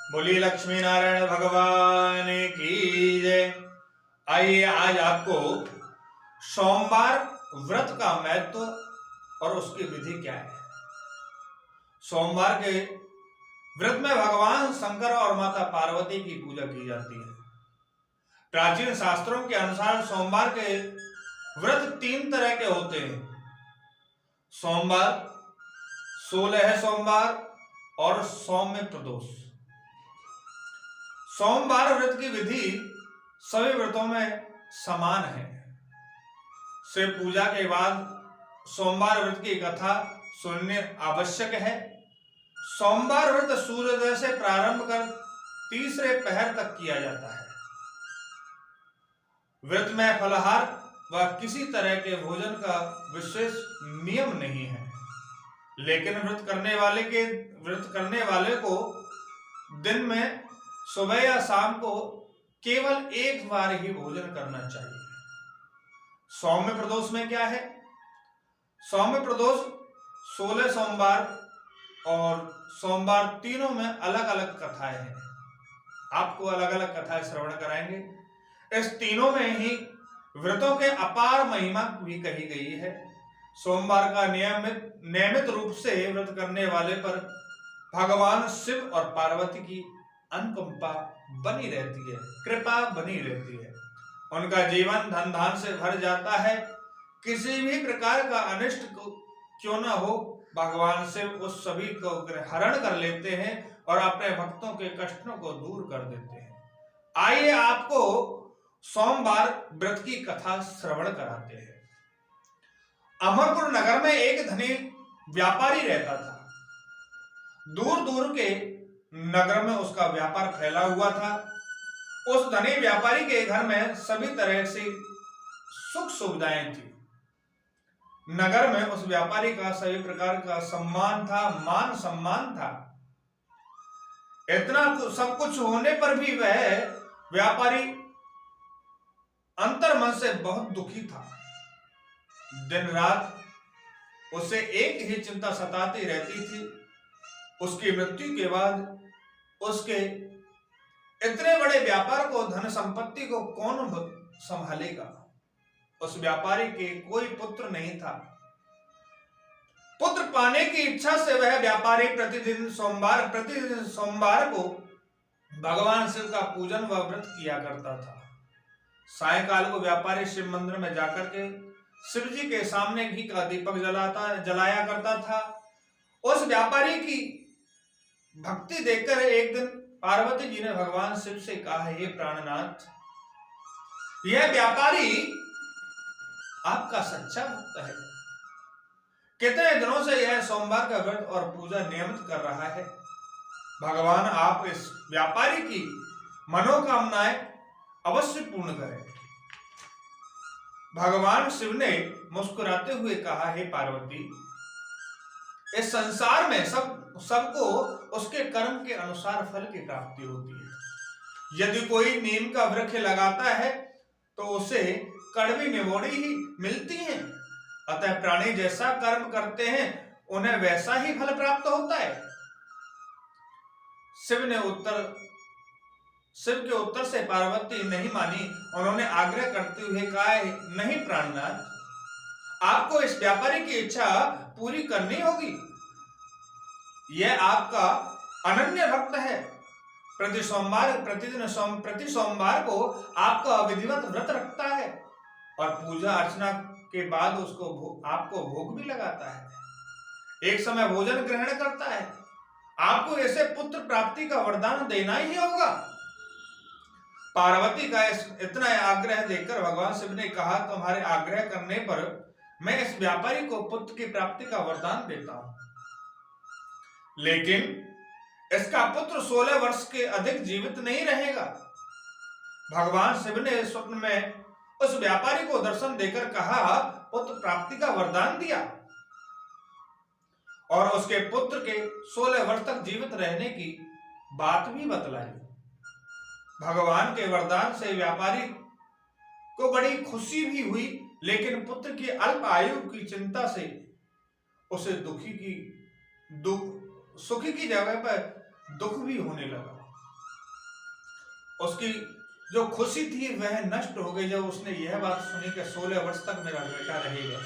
बोलिए लक्ष्मी नारायण भगवान की जय। आइए आज आपको सोमवार व्रत का महत्व और उसकी विधि क्या है। सोमवार के व्रत में भगवान शंकर और माता पार्वती की पूजा की जाती है। प्राचीन शास्त्रों के अनुसार सोमवार के व्रत 3 तरह के होते हैं। सोमवार, 16 सोमवार और सौम्य प्रदोष। सोमवार व्रत की विधि सभी व्रतों में समान है। शिव पूजा के बाद सोमवार व्रत की कथा सुनने आवश्यक है। सोमवार व्रत सूर्योदय से प्रारंभ कर तीसरे पहर तक किया जाता है। व्रत में फलाहार व किसी तरह के भोजन का विशेष नियम नहीं है, लेकिन व्रत करने वाले को दिन में सुबह या शाम को केवल एक बार ही भोजन करना चाहिए। सौम्य प्रदोष में क्या है? सौम्य प्रदोष 16 सोमवार और सोमवार तीनों में अलग अलग कथाएं हैं। आपको अलग अलग कथाएं श्रवण कराएंगे। इस तीनों में ही व्रतों के अपार महिमा भी कही गई है। सोमवार का नियमित रूप से व्रत करने वाले पर भगवान शिव और पार्वती की अनुकंपा बनी रहती है, कृपा बनी रहती है। उनका जीवन धन धान से भर जाता है। किसी भी प्रकार का अनिष्ट क्यों न हो, भगवान शिव उस सभी को हरण कर लेते हैं और अपने भक्तों के कष्टों को दूर कर देते हैं। आइए आपको सोमवार व्रत की कथा श्रवण कराते हैं। अमरपुर नगर में एक धनी व्यापारी रहता था। दूर दूर के नगर में उसका व्यापार फैला हुआ था। उस धनी व्यापारी के घर में सभी तरह से सुख सुविधाएं थी। नगर में उस व्यापारी का सभी प्रकार का सम्मान था, मान सम्मान था। इतना सब कुछ होने पर भी वह व्यापारी अंतर मन से बहुत दुखी था। दिन रात उसे एक ही चिंता सताती रहती थी। उसकी मृत्यु के बाद उसके इतने बड़े व्यापार को, धन संपत्ति को कौन संभालेगा? उस व्यापारी के कोई पुत्र नहीं था। पुत्र पाने की इच्छा से वह व्यापारी प्रतिदिन सोमवार को भगवान शिव का पूजन व व्रत किया करता था। सायंकाल को व्यापारी शिव मंदिर में जाकर के शिव जी के सामने घी का दीपक जलाया करता था। उस व्यापारी की भक्ति देखकर एक दिन पार्वती जी ने भगवान शिव से कहा, हे प्राणनाथ, यह व्यापारी आपका सच्चा भक्त है। कितने दिनों से यह सोमवार का व्रत और पूजा नियमित कर रहा है। भगवान आप इस व्यापारी की मनोकामनाएं अवश्य पूर्ण करें। भगवान शिव ने मुस्कुराते हुए कहा, हे पार्वती, इस संसार में सबको उसके कर्म के अनुसार फल की प्राप्ति होती है। यदि कोई नीम का वृक्ष लगाता है तो उसे कड़वी निबोड़ी ही मिलती है। अतः प्राणी जैसा कर्म करते हैं उन्हें वैसा ही फल प्राप्त होता है। शिव के उत्तर से पार्वती नहीं मानी। उन्होंने आग्रह करते हुए कहा, नहीं प्राणनाथ, आपको इस व्यापारी की इच्छा पूरी करनी होगी। यह आपका अनन्य भक्त है। प्रति सोमवार को आपका विधिवत व्रत रखता है और पूजा अर्चना के बाद आपको भोग भी लगाता है। एक समय भोजन ग्रहण करता है। आपको ऐसे पुत्र प्राप्ति का वरदान देना ही होगा। पार्वती का इतना आग्रह देखकर भगवान शिव ने कहा, तुम्हारे आग्रह करने पर मैं इस व्यापारी को पुत्र की प्राप्ति का वरदान देता हूं, लेकिन इसका पुत्र 16 वर्ष के अधिक जीवित नहीं रहेगा। भगवान शिव ने स्वप्न में उस व्यापारी को दर्शन देकर कहा, पुत्र प्राप्ति का वरदान दिया और उसके पुत्र के 16 वर्ष तक जीवित रहने की बात भी बतलाई। भगवान के वरदान से व्यापारी को बड़ी खुशी भी हुई, लेकिन पुत्र की अल्प आयु की चिंता से उसे सुखी की जगह पर दुख भी होने लगा। उसकी जो खुशी थी वह नष्ट हो गई जब उसने यह बात सुनी कि 16 वर्ष तक मेरा बेटा रहेगा।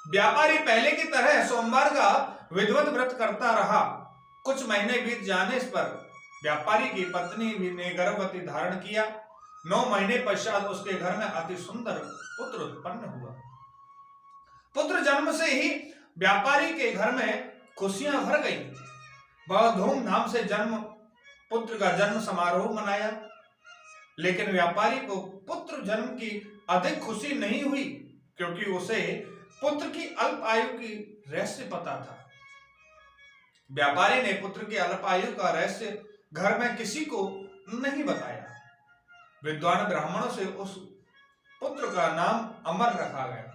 व्यापारी पहले की तरह सोमवार का विधिवत व्रत करता रहा। कुछ महीने बीत जाने पर व्यापारी की पत्नी भी ने गर्भवती धारण किया। 9 महीने पश्चात उसके घर में अति सुंदर पुत्र उत्पन्न हुआ। पुत्र जन्म से ही व्यापारी के घर में खुशियां भर गई। बहुत धूमधाम से पुत्र का जन्म समारोह मनाया, लेकिन व्यापारी को पुत्र जन्म की अधिक खुशी नहीं हुई, क्योंकि उसे पुत्र की अल्प आयु की रहस्य पता था। व्यापारी ने पुत्र की अल्प आयु का रहस्य घर में किसी को नहीं बताया। विद्वान ब्राह्मणों से उस पुत्र का नाम अमर रखा गया।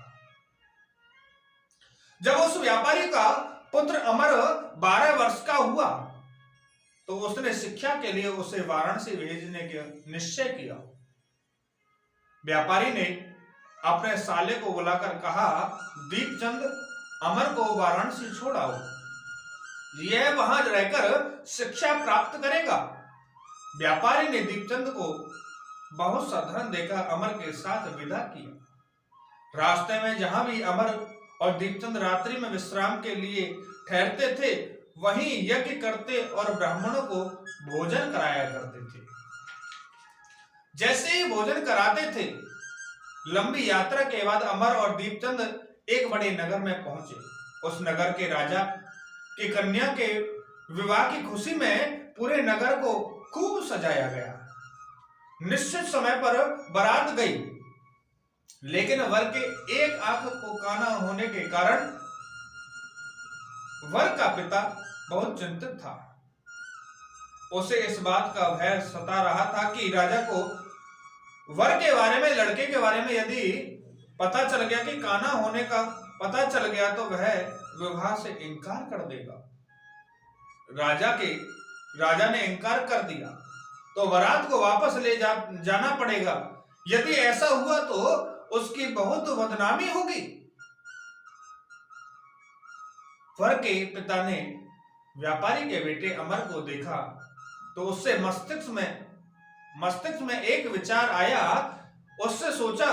जब उस व्यापारी का पुत्र अमर 12 वर्ष का हुआ तो उसने शिक्षा के लिए उसे वाराणसी भेजने का निश्चय किया। व्यापारी ने अपने साले को बुलाकर कहा, दीपचंद अमर को वाराणसी छोड़ाओ, यह वहां रहकर शिक्षा प्राप्त करेगा। व्यापारी ने दीपचंद को बहुत सा धन देकर अमर के साथ विदा किया। रास्ते में जहां भी अमर और दीपचंद रात्रि में विश्राम के लिए ठहरते थे, वहीं यज्ञ करते और ब्राह्मणों को भोजन कराया करते थे। जैसे ही भोजन कराते थे, लंबी यात्रा के बाद अमर और दीपचंद एक बड़े नगर में पहुंचे। उस नगर के राजा की कन्या के विवाह की खुशी में पूरे नगर को खूब सजाया गया। निश्चित समय पर बारात गई, लेकिन वर के एक आंख को काना होने के कारण वर का पिता बहुत चिंतित था। उसे इस बात का भय सता रहा था कि राजा को वर के बारे में, लड़के के बारे में यदि पता चल गया कि काना होने का पता चल गया तो वह विवाह से इनकार कर देगा। राजा ने इनकार कर दिया तो बारात को वापस ले जाना पड़ेगा। यदि ऐसा हुआ तो उसकी बहुत बदनामी होगी। वर के पिता ने व्यापारी के बेटे अमर को देखा तो उससे मस्तिष्क में एक विचार आया। उससे सोचा,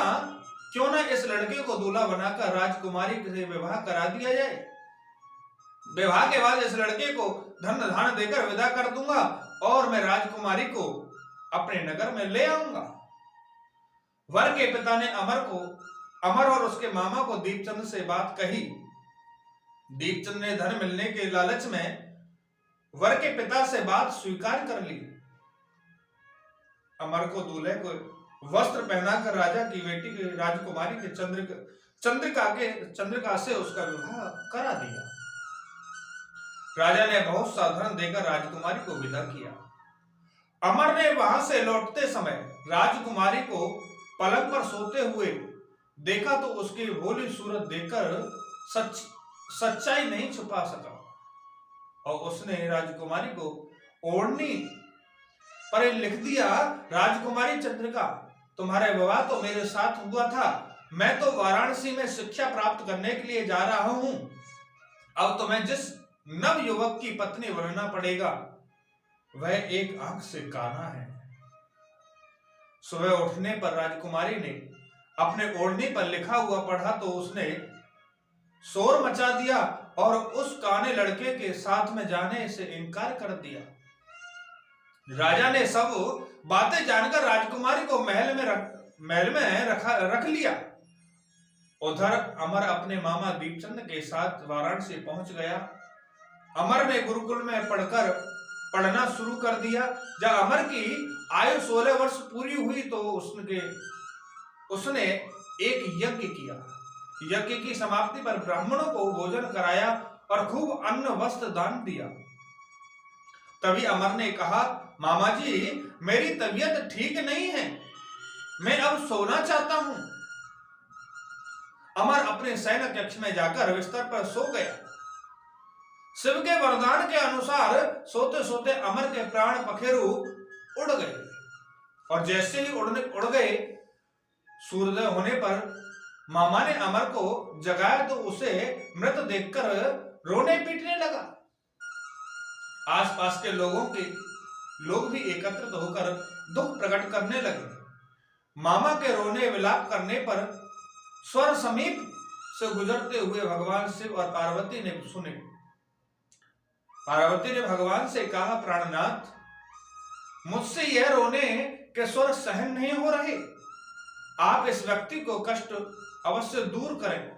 क्यों ना इस लड़के को दूल्हा बनाकर राजकुमारी से विवाह करा दिया जाए। विवाह के बाद इस लड़के को धन धान देकर विदा कर दूंगा और मैं राजकुमारी को अपने नगर में ले आऊंगा। वर के पिता ने अमर और उसके मामा को दीपचंद से बात कही। दीपचंद ने धन मिलने के लालच में वर के पिता से बात स्वीकार कर ली। अमर को दूल्हे को वस्त्र पहनाकर राजा की बेटी के राजकुमारी के चंद्रिका से उसका विवाह करा दिया। राजा ने बहुत सा धन देकर राजकुमारी को विदा किया। अमर ने वहां से लौटते समय राजकुमारी को पलंग पर सोते हुए देखा तो उसकी भोली सूरत देखकर सच्चाई नहीं छुपा सका और उसने राजकुमारी को ओढ़नी पर लिख दिया, राजकुमारी चंद्रिका, तुम्हारा विवाह तो मेरे साथ हुआ था। मैं तो वाराणसी में शिक्षा प्राप्त करने के लिए जा रहा हूं। अब तुम्हें जिस नव युवक की पत्नी बनना पड़ेगा वह एक आंख से काना है। सुबह उठने पर राजकुमारी ने अपने ओढ़नी पर लिखा हुआ पढ़ा तो उसने शोर मचा दिया और उस काने लड़के के साथ में जाने से इनकार कर दिया। राजा ने सब बातें जानकर राजकुमारी को महल में रख लिया। उधर अमर अपने मामा दीपचंद के साथ वाराणसी पहुंच गया। अमर ने गुरुकुल में पढ़ना शुरू कर दिया। जब अमर की आयु 16 वर्ष पूरी हुई तो उसने एक यज्ञ किया। यज्ञ की समाप्ति पर ब्राह्मणों को भोजन कराया और खूब अन्न वस्त्र दान दिया। तभी अमर ने कहा, मामा जी, मेरी तबीयत ठीक नहीं है, मैं अब सोना चाहता हूं। अमर अपने शयन कक्ष में जाकर बिस्तर पर सो गया। शिव के वरदान के अनुसार सोते सोते अमर के प्राण पखेरु उड़ गए और जैसे ही उड़ गए, सूर्योदय होने पर मामा ने अमर को जगाया तो उसे मृत देखकर रोने पीटने लगा। आसपास के लोग भी एकत्रित होकर दुख प्रकट करने लगे। मामा के रोने विलाप करने पर स्वर समीप से गुजरते हुए भगवान शिव और पार्वती ने सुने। पार्वती ने भगवान से कहा, प्राणनाथ, मुझसे यह रोने के स्वर सहन नहीं हो रहे, आप इस व्यक्ति को कष्ट अवश्य दूर करें।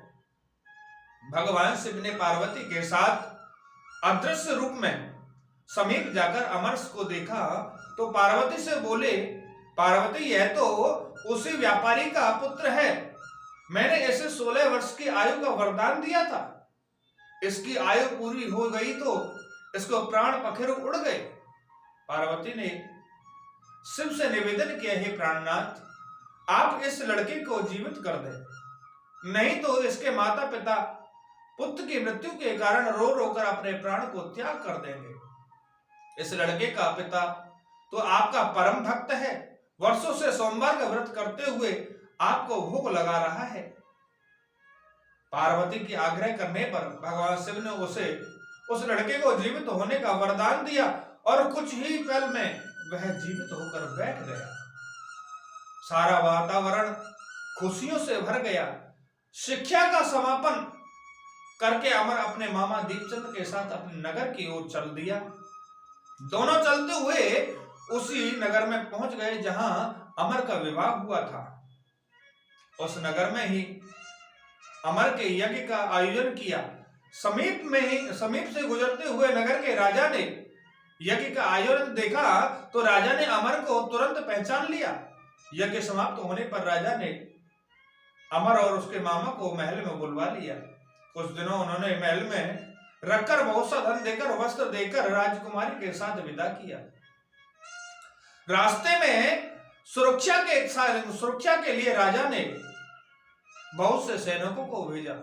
भगवान शिव ने पार्वती के साथ अदृश्य रूप में समीप जाकर अमरस को देखा तो पार्वती से बोले, पार्वती, यह तो उसी व्यापारी का पुत्र है। मैंने इसे 16 वर्ष की आयु का वरदान दिया था। इसकी आयु पूरी हो गई तो इसको प्राण पखेरु उड़ गए। पार्वती ने शिव से निवेदन किया, हे प्राणनाथ, आप इस लड़के को जीवित कर दें, नहीं तो इसके माता पिता पुत्र की मृत्यु के कारण रो रो कर अपने प्राण को त्याग कर देंगे। इस लड़के का पिता तो आपका परम भक्त है, वर्षों से सोमवार का व्रत करते हुए आपको भूख लगा रहा है। पार्वती की आग्रह करने पर भगवान शिव ने उस लड़के को जीवित होने का वरदान दिया और कुछ ही पल में वह जीवित होकर बैठ गया। सारा वातावरण खुशियों से भर गया। शिक्षा का समापन करके अमर अपने मामा दीपचंद के साथ अपने नगर की ओर चल दिया। दोनों चलते हुए उसी नगर में पहुंच गए जहां अमर का विवाह हुआ था। उस नगर में ही अमर के यज्ञ का आयोजन किया। समीप से गुजरते हुए नगर के राजा ने यज्ञ का आयोजन देखा तो राजा ने अमर को तुरंत पहचान लिया। यज्ञ समाप्त होने पर राजा ने अमर और उसके मामा को महल में बुलवा लिया। कुछ दिनों उन्होंने महल में रखकर बहुत सा धन देकर, वस्त्र देकर राजकुमारी के साथ विदा किया। रास्ते में सुरक्षा के लिए राजा ने बहुत से सैनिकों को भेजा।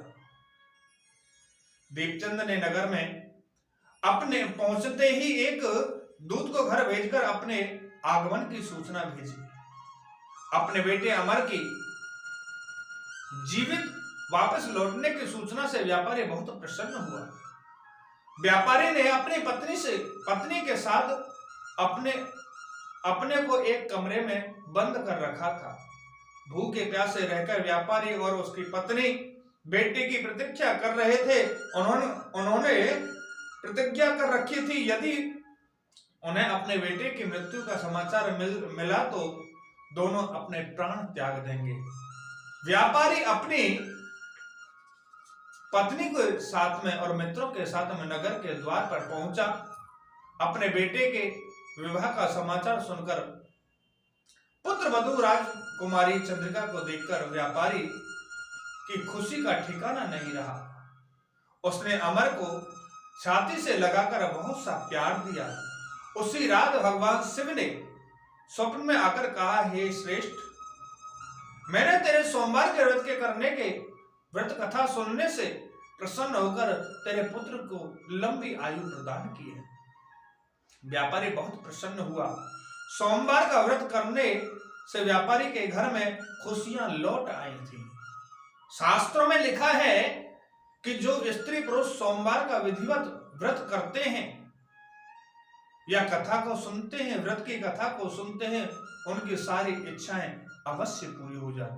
दीपचंद ने नगर में अपने पहुंचते ही एक दूत को घर भेजकर अपने आगमन की सूचना भेजी। अपने बेटे अमर की जीवित वापस लौटने की सूचना से व्यापारी बहुत प्रसन्न हुआ। व्यापारी ने अपनी पत्नी के साथ अपने को एक कमरे में बंद कर रखा था। भूखे प्यासे रहकर व्यापारी और उसकी पत्नी बेटे की प्रतीक्षा कर रहे थे। उन्होंने प्रतिज्ञा कर रखी थी, यदि उन्हें अपने बेटे की मृत्यु का समाचार मिला तो दोनों अपने प्राण त्याग देंगे। व्यापारी अपनी पत्नी के साथ में और मित्रों के साथ में नगर के द्वार पर पहुंचा। अपने बेटे के विवाह का समाचार सुनकर पुत्र वधू राजकुमारी चंद्रिका को देखकर व्यापारी की खुशी का ठिकाना नहीं रहा। उसने अमर को छाती से लगाकर बहुत सा प्यार दिया। उसी रात भगवान शिव ने स्वप्न में आकर कहा, हे श्रेष्ठ, मैंने तेरे सोमवार के व्रत के करने के व्रत कथा सुनने से प्रसन्न होकर तेरे पुत्र को लंबी आयु प्रदान की है। व्यापारी बहुत प्रसन्न हुआ। सोमवार का व्रत करने से व्यापारी के घर में खुशियां लौट आई थी। शास्त्रों में लिखा है कि जो स्त्री पुरुष सोमवार का विधिवत व्रत करते हैं या कथा को सुनते हैं, व्रत की कथा को सुनते हैं, उनकी सारी इच्छाएं अवश्य पूरी हो जाती।